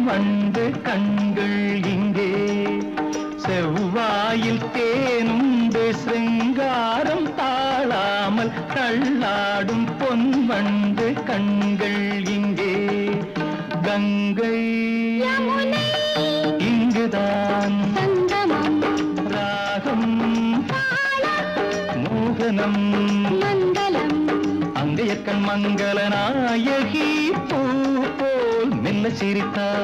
வண்டு கண்கள் இங்கே செவ்வாயில் தேனுண்டு சிங்காரம் தாழாமல் தள்ளாடும் பொன் வண்டு கண்கள் இங்கே கங்கை இங்குதான் சங்கமம் ராகம் மோகனம் மங்களம் அங்கையக்கண் மங்கள நாயகி பூ போல் மெல்ல சிரித்தார்